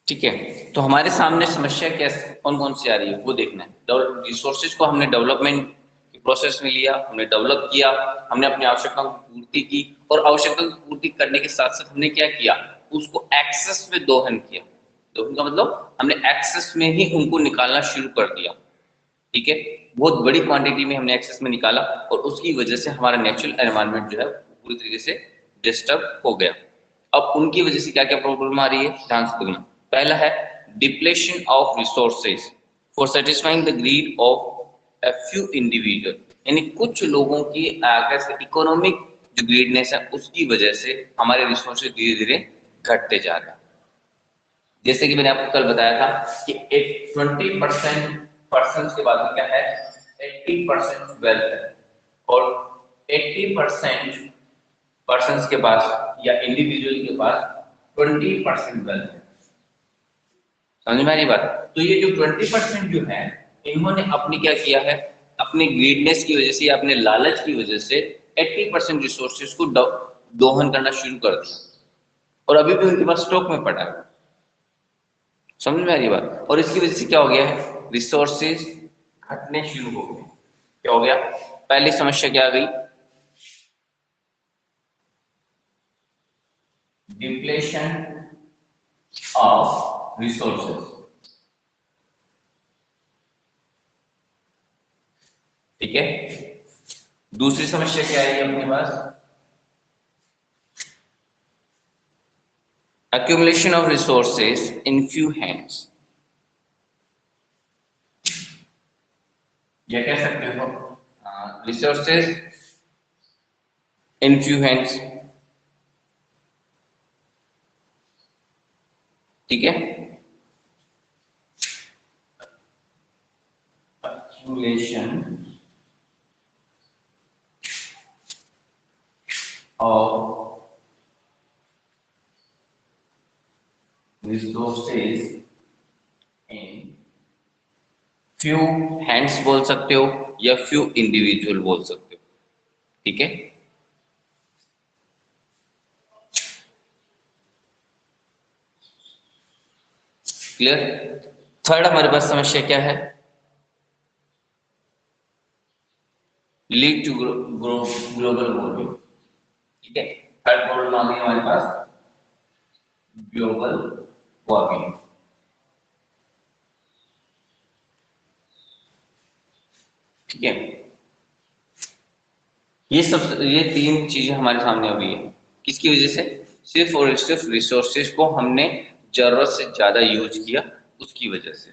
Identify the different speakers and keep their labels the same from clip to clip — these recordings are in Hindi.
Speaker 1: ठीक है, तो हमारे सामने समस्या कैसे कौन कौन सी आ रही है वो देखना है। रिसोर्सेज को हमने डेवलपमेंट की प्रोसेस में लिया, हमने डेवलप किया, हमने अपनी आवश्यकताओं की पूर्ति की, और आवश्यकताओं की पूर्ति करने के साथ साथ हमने क्या किया, उसको एक्सेस में दोहन किया। दोहन का मतलब हमने एक्सेस में ही उनको निकालना शुरू कर दिया। ठीक है, बहुत बड़ी क्वांटिटी में हमने एक्सेस में निकाला, और उसकी वजह से हमारा नेचुरल एनवायरनमेंट जो है पूरी तरीके से डिस्टर्ब हो गया। अब उनकी वजह से क्या क्या प्रॉब्लम आ रही है, ध्यान से देखना। पहला है depletion of resources for satisfying the greed of a few individual, यानी कुछ लोगों की कैसे इकोनॉमिक जो ग्रीडनेस है उसकी वजह से हमारे रिसोर्सेज धीरे धीरे घटते जा रहे हैं। जैसे कि मैंने आपको कल बताया था कि एक 20% पर्सन के बाद में क्या है, 80% वेल्थ है, और 80% पर्सन के पास या इंडिविजुअल के पास 20% वेल्थ है। समझ में आ रही बात? तो ये जो 20% जो है, इन्होंने अपनी क्या किया है, अपनी ग्रीडनेस की वजह से या अपने लालच की वजह से 80% रिसोर्सेज को दोहन करना शुरू कर दिया, और अभी भी उनके पास स्टॉक में पड़ा है। समझ में आ रही बात? और इसकी वजह से क्या हो गया है, रिसोर्सेज घटने शुरू हो गए। क्या हो गया, पहली समस्या क्या आ गई, डिप्लेशन ऑफ रिसोर्सेज। ठीक है, दूसरी समस्या क्या है अपने पास, accumulation of resources in few hands, या कह सकते हो रिसोर्सेज इन फ्यू हैंड्स। ठीक है, accumulation of resources in few hands बोल सकते हो, या फ्यू इंडिविजुअल बोल सकते हो। ठीक है, क्लियर। थर्ड हमारे पास समस्या क्या है, लीड टू ग्लोबल वार्मिंग। ठीक है, थर्ड प्रॉब्लम आ गई हमारे पास, ग्लोबल वार्मिंग। ठीक है, ये तीन चीजें हमारे सामने अभी है, किसकी वजह से, सिर्फ और सिर्फ रिसोर्सेज को हमने जरूरत से ज्यादा यूज किया, उसकी वजह से।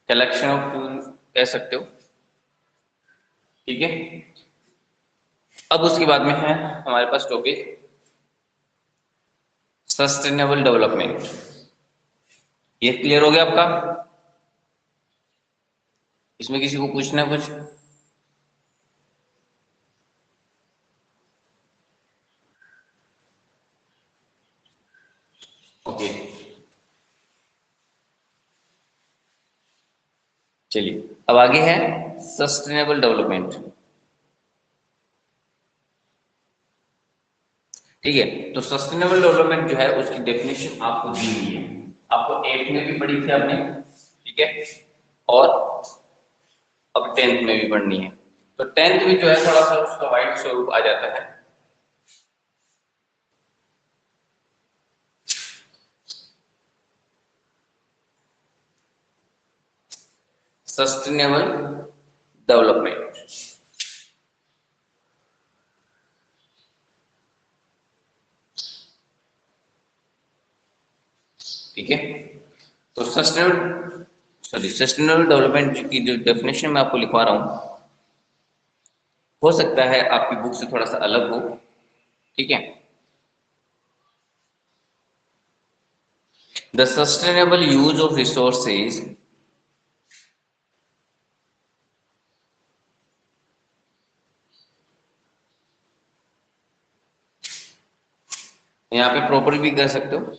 Speaker 1: कलेक्शन ऑफ फ्यूल कह सकते हो। ठीक है, अब उसके बाद में है हमारे पास टॉपिक सस्टेनेबल डेवलपमेंट। ये क्लियर हो गया आपका? इसमें किसी को पूछना है कुछ? ओके, चलिए अब आगे है सस्टेनेबल डेवलपमेंट। ठीक है, तो सस्टेनेबल डेवलपमेंट जो है उसकी डेफिनेशन आपको दी हुई है, आपको 8th में भी पढ़ी थी आपने। ठीक है, और अब 10th में भी पढ़नी है। तो 10th में जो है थोड़ा सा उसका वाइड स्वरूप आ जाता है। Sustainable development. ठीक है, तो सस्टेनेबल डेवलपमेंट की जो डेफिनेशन मैं आपको लिखवा रहा हूं, हो सकता है आपकी बुक से थोड़ा सा अलग हो। ठीक है, the sustainable use of resources यहाँ पे प्रॉपर भी कर सकते हो।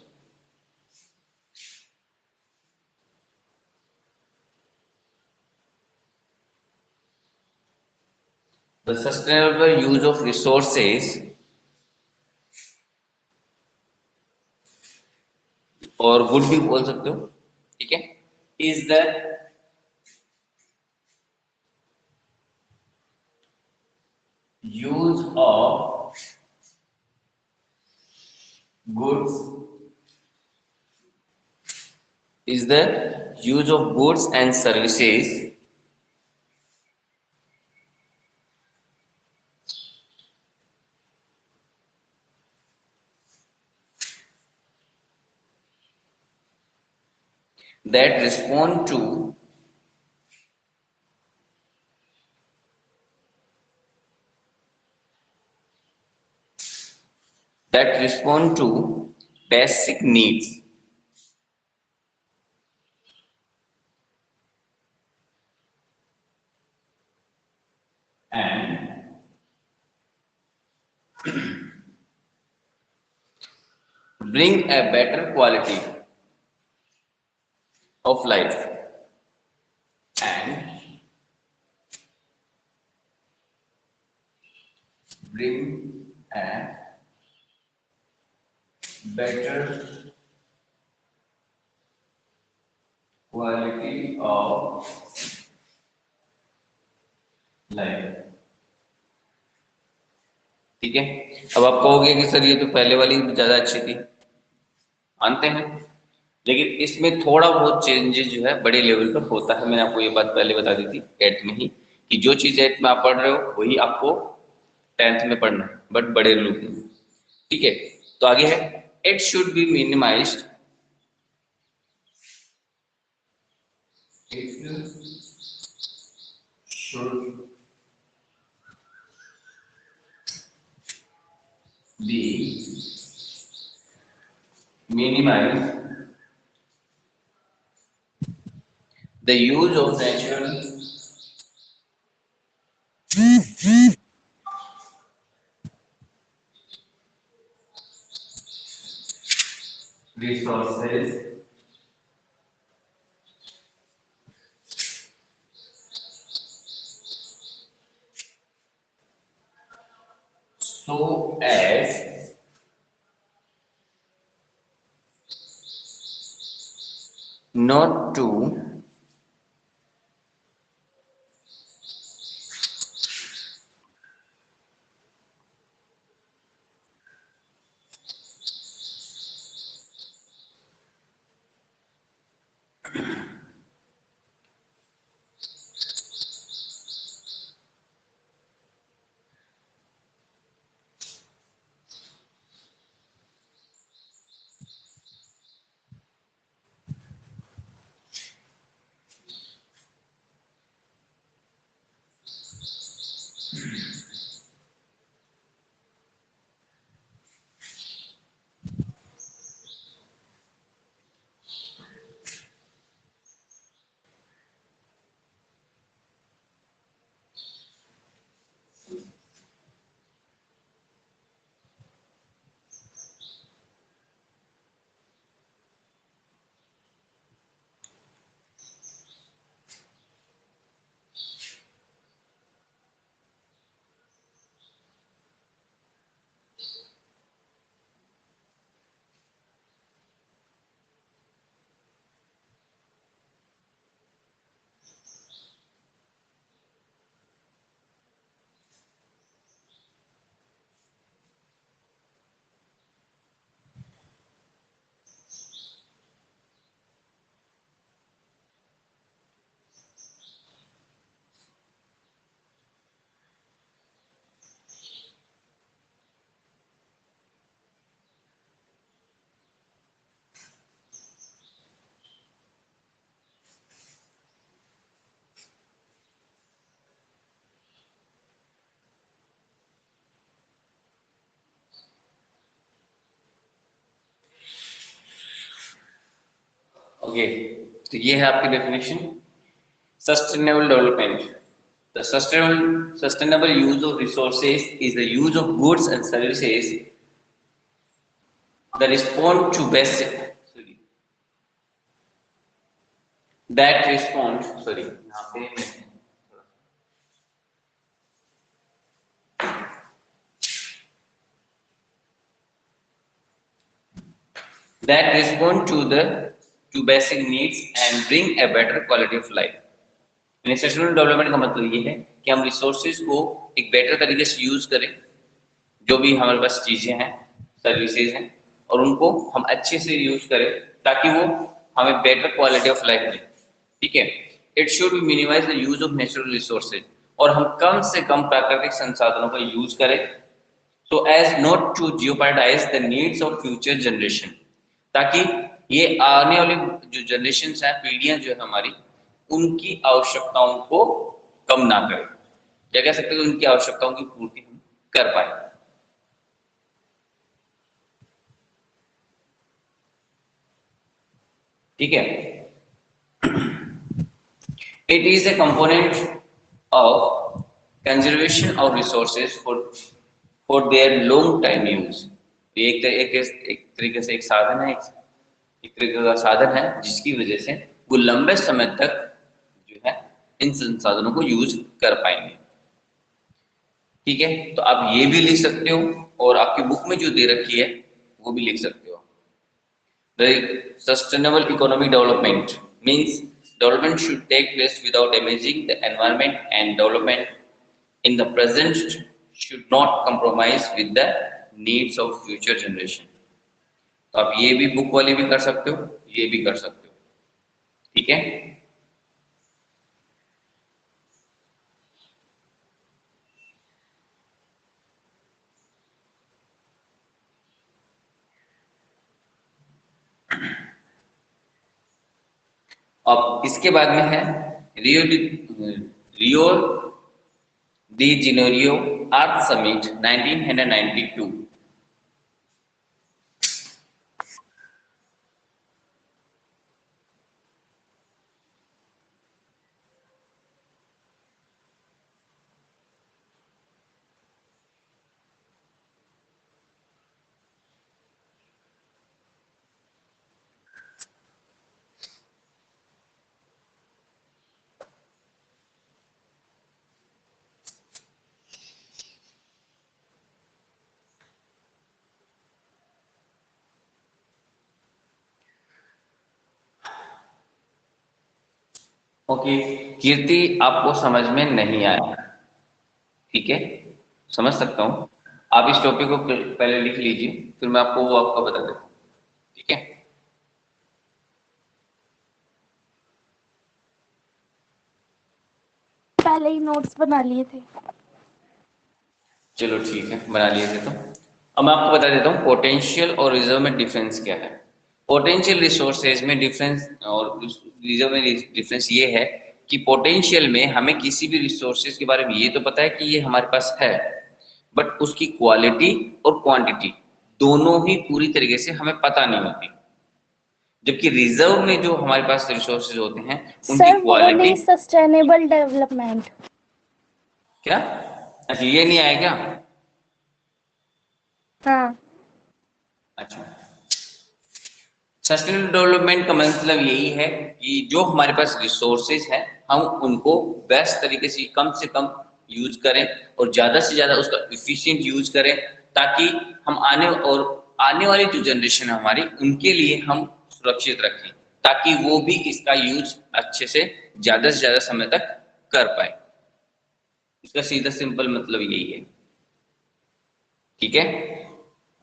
Speaker 1: The sustainable use of resources और गुड भी बोल सकते हो, ठीक है। Is the use of goods, is the use of goods and services that respond to basic needs and bring a better quality of life and bring a better quality of life, ठीक है। अब आप कहोगे कि सर ये तो पहले वाली ज्यादा अच्छी थी, मानते हैं, लेकिन इसमें थोड़ा बहुत चेंजेस जो है बड़े लेवल पर होता है। मैंने आपको ये बात पहले बता दी थी एट में ही, कि जो चीज एट में आप पढ़ रहे हो वही आपको टेंथ में पढ़ना है, बट बड़े रूप में, ठीक है। तो आगे है, it should be minimised, it should be minimize the use of natural resources so as not to okay. तो ये है आपकी definition sustainable development. The sustainable use of resources is the use of goods and services that respond to basic sorry that respond sorry यहाँ पे that respond to basic needs and bring a better quality of life। यानी सस्टेनेबल डेवलपमेंट का मतलब ये है कि हम रिसोर्सेज को एक बेटर तरीके से यूज करें, जो भी हमारे पास चीजें हैं, सर्विसेज हैं, और उनको हम अच्छे से यूज करें ताकि वो हमें बेटर क्वालिटी ऑफ लाइफ दें। ठीक है। It should minimise the use of natural resources, और हम कम से कम प्राकृतिक संसाधनों का यूज करें, so as not to jeopardize the needs of future generation, ताकि ये आने वाली जो जनरेशन है, पीढ़ियां जो है हमारी, उनकी आवश्यकताओं को कम ना करें, या कह सकते हैं उनकी आवश्यकताओं की पूर्ति हम कर पाए। ठीक है। It is a component of conservation of resources for their long time use। ये एक तरीके से एक साधन है, एक तरीके का साधन है जिसकी वजह से वो लंबे समय तक जो है इन संसाधनों को यूज कर पाएंगे। ठीक है। तो आप ये भी लिख सकते हो, और आपकी बुक में जो दे रखी है वो भी लिख सकते हो। The sustainable economic development means development should take place without damaging the environment, and development in the present should not compromise with the needs of future generation। तो आप ये भी बुक वाले भी कर सकते हो, ये भी कर सकते हो। ठीक है। अब इसके बाद में है रियो डी जेनेरियो अर्थ समिट 1992। ओके, कीर्ति आपको समझ में नहीं आया, ठीक है, समझ सकता हूं। आप इस टॉपिक को पहले लिख लीजिए, फिर मैं आपको वो आपका बता देता हूँ। ठीक है।
Speaker 2: पहले ही नोट्स बना लिए थे।
Speaker 1: चलो ठीक है, बना लिए थे। तो अब मैं आपको बता देता हूँ पोटेंशियल और रिजर्व में डिफरेंस क्या है। पोटेंशियल रिसोर्सेज में डिफरेंस और रिजर्व में डिफरेंस ये है कि पोटेंशियल में हमें किसी भी रिसोर्सेज के बारे में ये तो पता है कि ये हमारे पास है, बट उसकी क्वालिटी और क्वांटिटी दोनों ही पूरी तरीके से हमें पता नहीं होती। जबकि रिजर्व में जो हमारे पास रिसोर्सेज होते हैं उनकी
Speaker 2: सर वो
Speaker 1: क्वालिटी।
Speaker 2: नहीं, सस्टेनेबल डेवलपमेंट।
Speaker 1: क्या? अच्छा, ये नहीं आया क्या?
Speaker 2: हाँ।
Speaker 1: अच्छा, सस्टेनेबल डेवलपमेंट का मतलब यही है कि जो हमारे पास रिसोर्सेज है हम उनको बेस्ट तरीके से कम यूज करें, और ज्यादा से ज्यादा उसका इफिशिएंट यूज करें, ताकि हम आने वाली जो जनरेशन है हमारी, उनके लिए हम सुरक्षित रखें, ताकि वो भी इसका यूज अच्छे से ज्यादा समय तक कर पाए। इसका सीधा सिंपल मतलब यही है। ठीक है।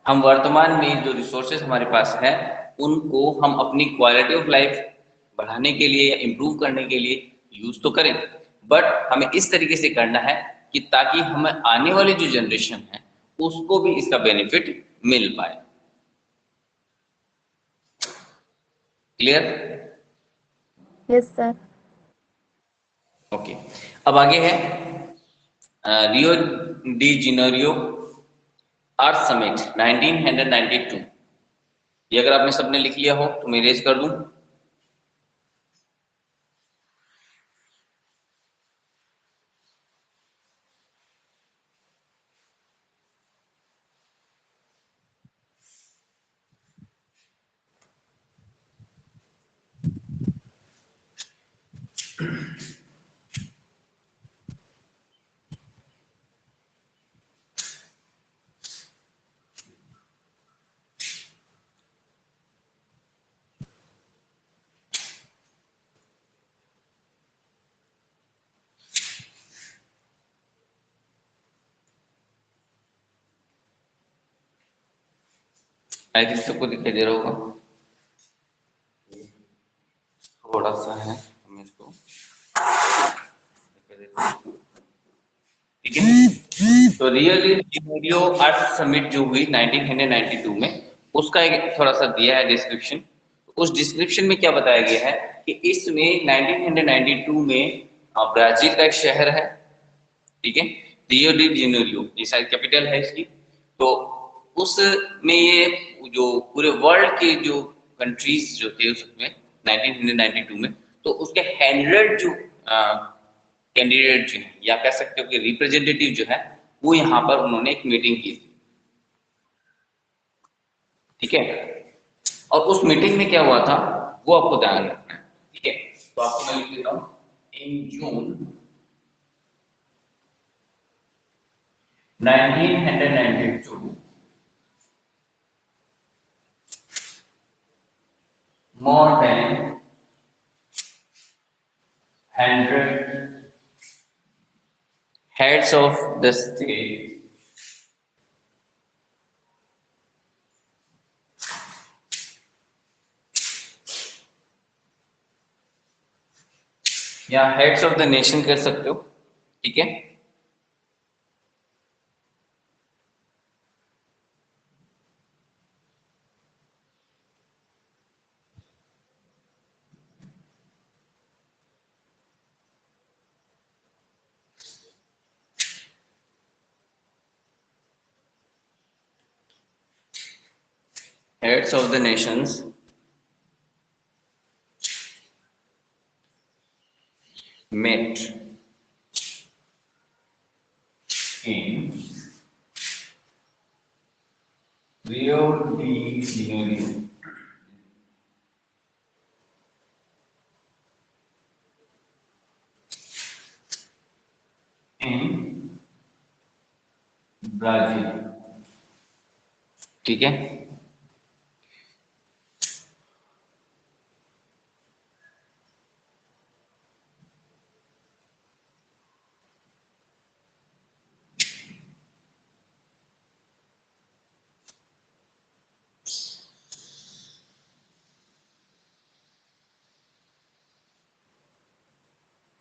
Speaker 1: हम वर्तमान में जो रिसोर्सेज हमारे पास है उनको हम अपनी क्वालिटी ऑफ लाइफ बढ़ाने के लिए या इम्प्रूव करने के लिए यूज तो करें, बट हमें इस तरीके से करना है कि ताकि हमें आने वाली जो जनरेशन है उसको भी इसका बेनिफिट मिल पाए। क्लियर?
Speaker 2: Yes sir.
Speaker 1: ओके। अब आगे है रियो डी जेनेरियो अर्थ समिट 1992। ये अगर आपने सबने लिख लिया हो तो मैं रेज कर दूं। आई थिंक सबको दिखाई दे रहा होगा, थोड़ा सा है, हम इसको ठीक है। तो रियल सिनेरियो अर्थ समिट जो हुई 1992 में, उसका एक थोड़ा सा दिया है डिस्क्रिप्शन। उस डिस्क्रिप्शन में क्या बताया गया है कि इसमें 1992 में ब्राजील का एक शहर है, ठीक है, रियो डी जेनेरियो, ये शायद कैपिटल है इसकी। तो उसमें ये जो पूरे वर्ल्ड के जो कंट्रीज जो थे उसमें 1992 में, तो उसके 100 जो कैंडिडेट जो है, या कह सकते हो कि रिप्रेजेंटेटिव जो है, वो यहाँ पर उन्होंने एक मीटिंग की थी, ठीक है। और उस मीटिंग में क्या हुआ था वो आपको ध्यान रखना है, ठीक है। तो आपको मैं लिख देता हूँ, इन जून 1992 more than 100 heads of the state या हेड्स ऑफ द नेशन कर सकते हो, ठीक है। Heads of the Nations met in Rio de Janeiro in Brazil, ठीक है।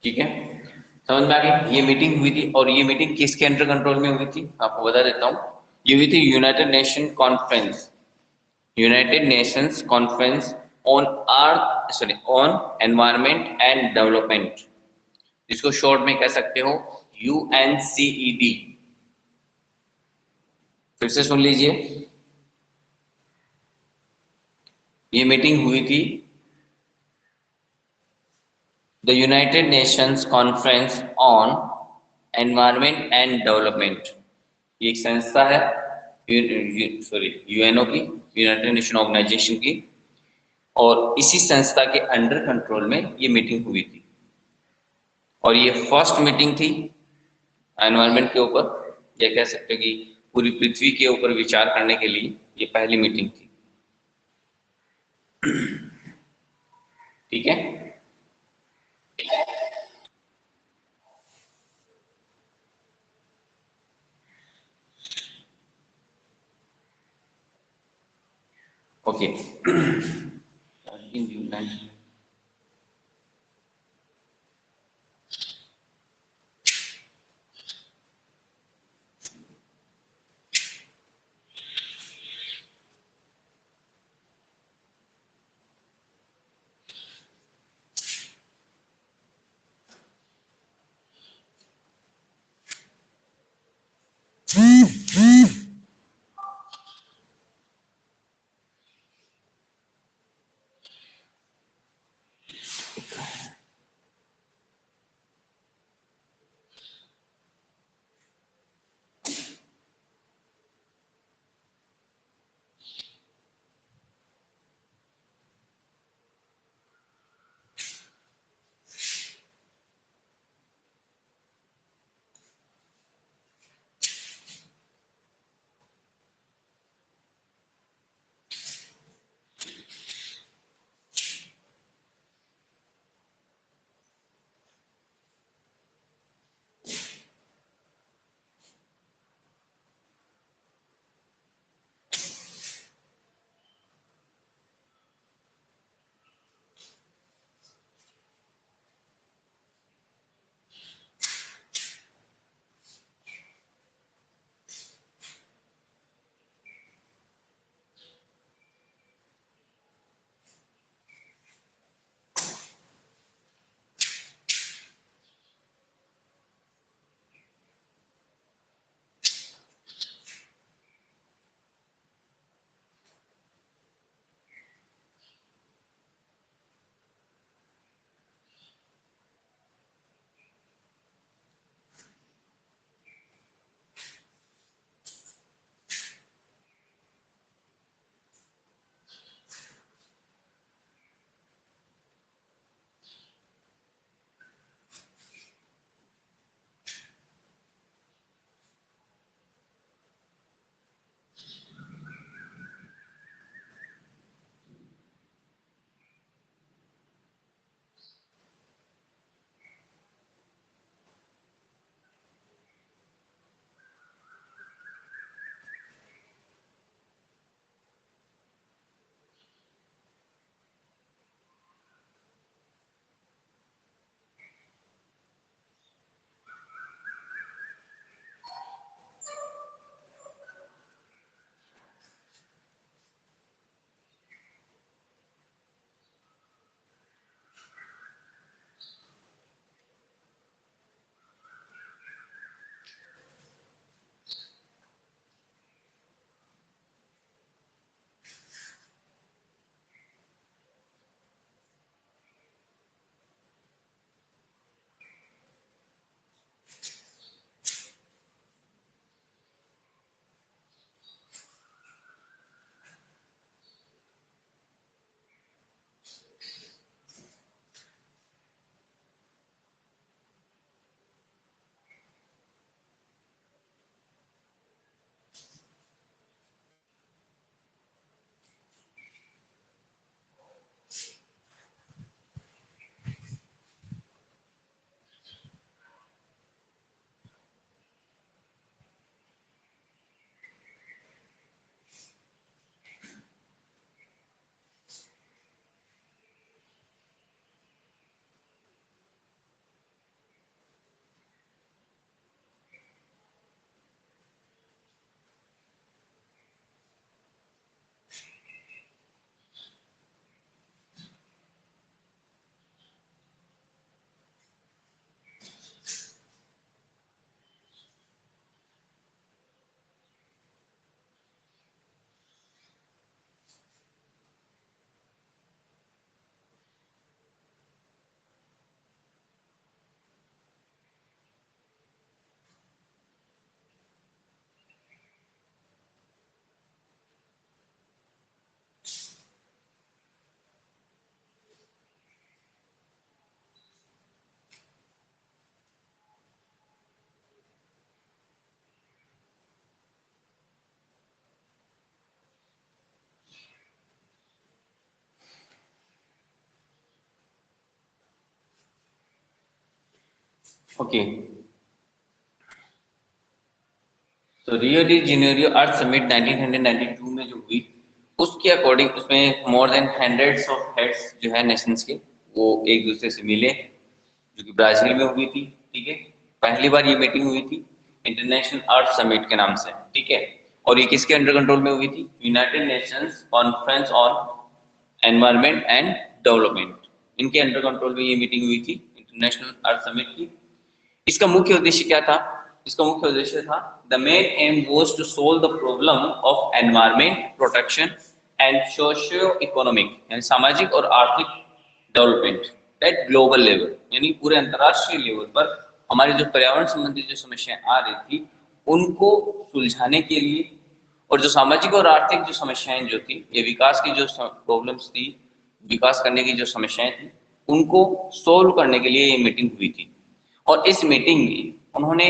Speaker 1: ठीक है, समझ में आ गई। ये मीटिंग हुई थी, और ये मीटिंग किसके अंडर कंट्रोल में हुई थी आपको बता देता हूँ। ये हुई थी United nation conference, United Nations conference on earth sorry on environment and development, जिसको शॉर्ट में कह सकते हो UNCED। फिर से सुन लीजिए, ये मीटिंग हुई थी the United Nations conference on environment and development. ये एक संस्था है, सॉरी यूएनओ की, यूनाइटेड नेशन ऑर्गेनाइजेशन की, और इसी संस्था के अंडर कंट्रोल में ये मीटिंग हुई थी। और ये फर्स्ट मीटिंग थी एनवायरनमेंट के ऊपर, या कह सकते हैं कि पूरी पृथ्वी के ऊपर विचार करने के लिए ये पहली मीटिंग थी, ठीक है। ओके ओके, तो रियो डी जेनेरियो अर्थ समिट 1992 में जो हुई, उसके अकॉर्डिंग उसमें more than hundreds of heads जो है नेशंस के, वो एक दूसरे से मिले, जो कि ब्राजील में हुई थी। ठीक है, पहली बार ये मीटिंग हुई थी इंटरनेशनल अर्थ समिट के नाम से। ठीक है, और ये किसके अंडर कंट्रोल में हुई थी? United Nations conference on environment and development, इनके अंडर कंट्रोल में ये मीटिंग हुई थी इंटरनेशनल अर्थ समिट की। इसका मुख्य उद्देश्य क्या था? इसका मुख्य उद्देश्य था the main aim was to solve the problem of environment protection and socio economic, यानी सामाजिक और आर्थिक डेवलपमेंट एट ग्लोबल लेवल, यानी पूरे अंतर्राष्ट्रीय लेवल पर हमारी जो पर्यावरण संबंधी जो समस्याएं आ रही थी उनको सुलझाने के लिए, और जो सामाजिक और आर्थिक जो समस्याएं जो थी, ये विकास की जो प्रॉब्लम्स थी, विकास करने की जो समस्याएं थी, उनको सोल्व करने के लिए ये मीटिंग हुई थी। और इस मीटिंग में उन्होंने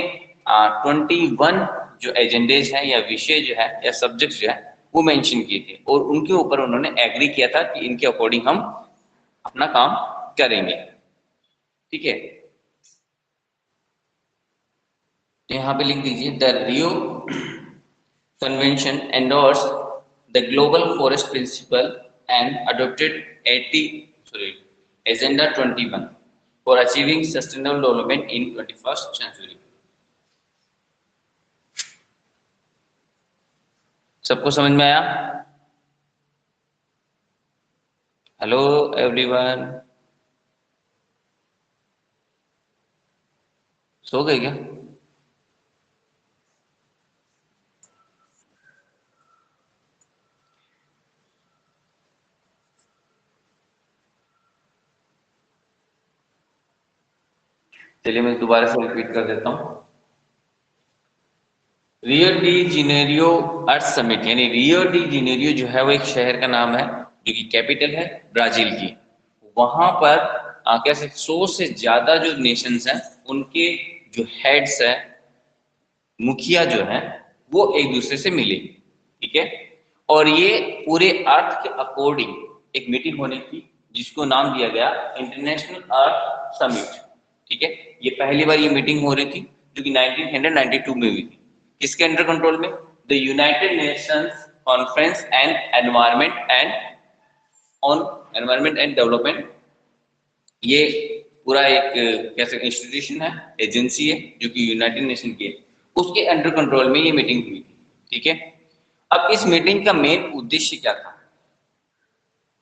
Speaker 1: 21 जो एजेंडेज हैं या विषय जो है या सब्जेक्ट जो है वो मेंशन किए थे, और उनके ऊपर उन्होंने एग्री किया था कि इनके अकॉर्डिंग हम अपना काम करेंगे। ठीक है, तो यहाँ पे लिख दीजिए the Rio convention endorse the global forest principle and adopted 80 agenda 21 for achieving sustainable development in 21st century. सबको समझ में आया? हेलो एवरीवन, सो गए क्या? चलिए मैं दोबारा से रिपीट कर देता हूँ। रियो डी जेनेरियो अर्थ समिट, यानी रियो डी जेनेरियो जो है वो एक शहर का नाम है जो कि कैपिटल है ब्राजील की। वहां पर कैसे 100 से ज्यादा जो नेशंस हैं उनके जो हेड्स है, मुखिया जो है, वो एक दूसरे से मिले। ठीक है, और ये पूरे अर्थ के अकॉर्डिंग एक मीटिंग होनी थी जिसको नाम दिया गया इंटरनेशनल अर्थ समिट। ठीक है, ये पहली बार ये मीटिंग हो रही थी जो कि 1992 में हुई थी। किसके अंडर कंट्रोल में? The United Nations conference and environment and development. ये पूरा एक कैसे इंस्टीट्यूशन है, एजेंसी है जो कि यूनाइटेड नेशन की है, उसके अंडर कंट्रोल में ये मीटिंग हुई थी। ठीक है, अब इस मीटिंग का मेन उद्देश्य क्या था?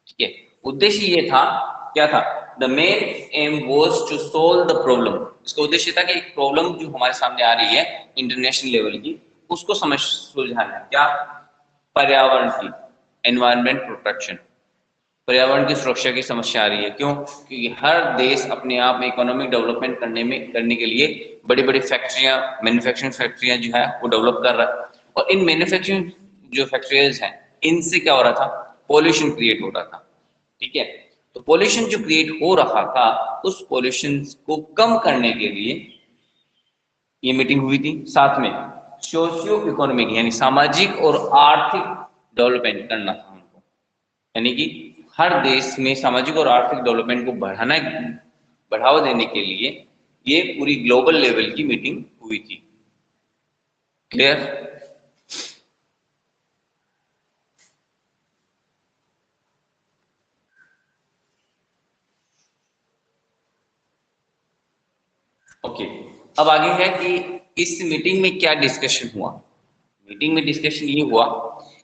Speaker 1: ठीक है, उद्देश्य ये था, क्या था? The main aim was to solve the problem. इसका उद्देश्य था कि एक प्रॉब्लम जो हमारे सामने आ रही है इंटरनेशनल लेवल की, उसको सुलझाना। क्या? पर्यावरण की, एनवायरनमेंट प्रोटेक्शन, पर्यावरण की सुरक्षा की समस्या आ रही है। क्यों? क्योंकि हर देश अपने आप में इकोनॉमिक डेवलपमेंट करने के लिए बड़ी बड़ी फैक्ट्रियां, मैन्युफैक्चरिंग फैक्ट्रियां जो है वो डेवलप कर रहा है, और इन मैन्युफैक्चरिंग जो फैक्ट्रीज हैं इनसे क्या हो रहा था? पॉल्यूशन क्रिएट हो रहा था। ठीक है, तो पॉल्यूशन जो क्रिएट हो रहा था, उस पॉल्यूशन को कम करने के लिए ये मीटिंग हुई थी। साथ में सोशियो इकोनॉमिक, यानी सामाजिक और आर्थिक डेवलपमेंट करना था उनको, यानी कि हर देश में सामाजिक और आर्थिक डेवलपमेंट को बढ़ावा देने के लिए ये पूरी ग्लोबल लेवल की मीटिंग हुई थी। क्लियर? ओके, अब आगे है कि इस मीटिंग में क्या डिस्कशन हुआ। मीटिंग में डिस्कशन ये हुआ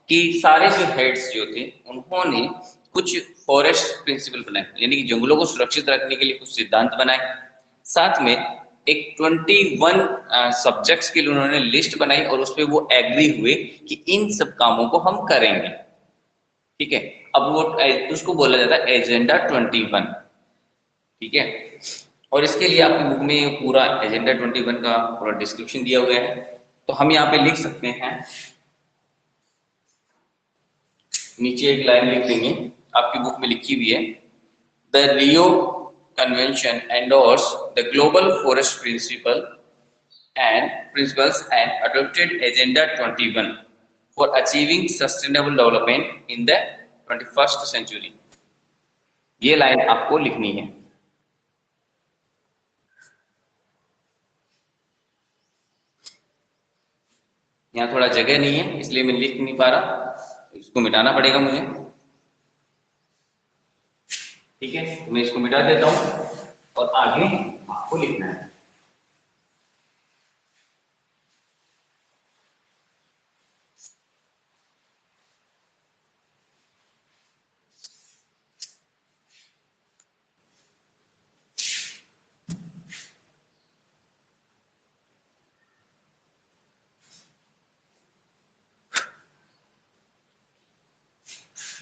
Speaker 1: कि सारे जो हेड्स जो थे उन्होंने कुछ फॉरेस्ट प्रिंसिपल बनाए, यानी कि जंगलों को सुरक्षित रखने के लिए कुछ सिद्धांत बनाए। साथ में एक 21 सब्जेक्ट्स के लिए उन्होंने लिस्ट बनाई, और उस पर वो एग्री हुए कि इन सब कामों को हम करेंगे। ठीक है, अब वो उसको बोला जाता है एजेंडा 21। ठीक है, और इसके लिए आपकी बुक में पूरा एजेंडा 21 का पूरा डिस्क्रिप्शन दिया हुआ है, तो हम यहाँ पे लिख सकते हैं, नीचे एक लाइन लिख देंगे, आपकी बुक में लिखी हुई है, the Rio convention endorse the global forest principles and adopted agenda 21 for achieving sustainable development in the 21st century। ये लाइन आपको लिखनी है। यहाँ थोड़ा जगह नहीं है इसलिए मैं लिख नहीं पा रहा, इसको मिटाना पड़ेगा मुझे। ठीक है, तो मैं इसको मिटा देता हूँ और आगे आपको लिखना है।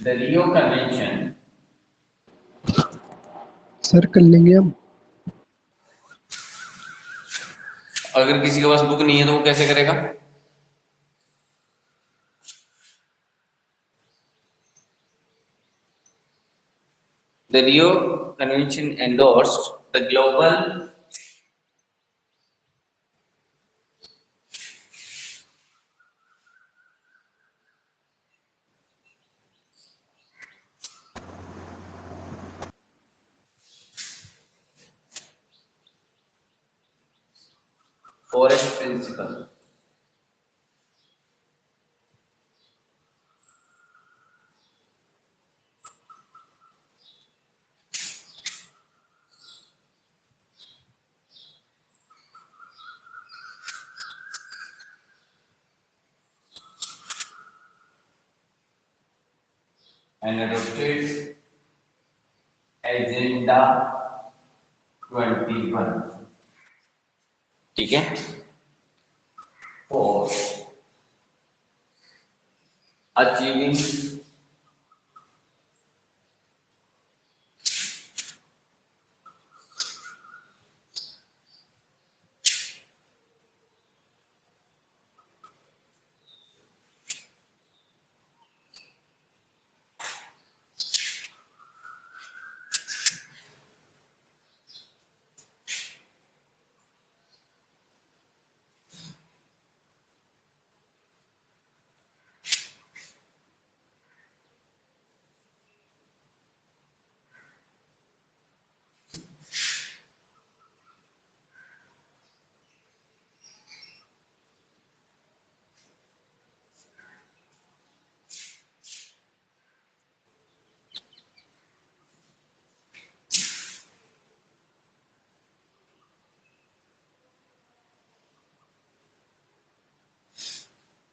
Speaker 1: The Rio Convention,
Speaker 3: सर कर लेंगे हम।
Speaker 1: अगर किसी के पास बुक नहीं है तो वो कैसे करेगा? The Rio Convention endorsed the global forest principle. And adopted Agenda 21. ठीक है, for achieving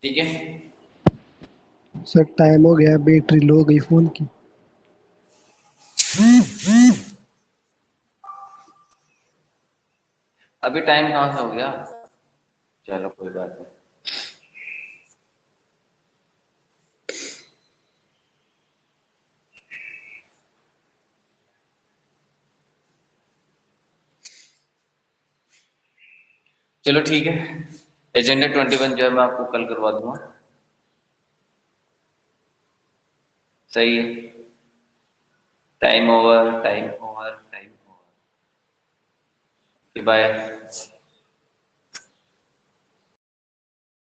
Speaker 1: ठीक है।
Speaker 3: सर टाइम हो गया, बैटरी लो हो गई फोन की।
Speaker 1: अभी टाइम कहाँ से हो गया? चलो कोई बात नहीं। चलो ठीक है, एजेंडा 21 जो है मैं आपको कल करवा दूंगा। सही है, time over, time over, time over. Bye.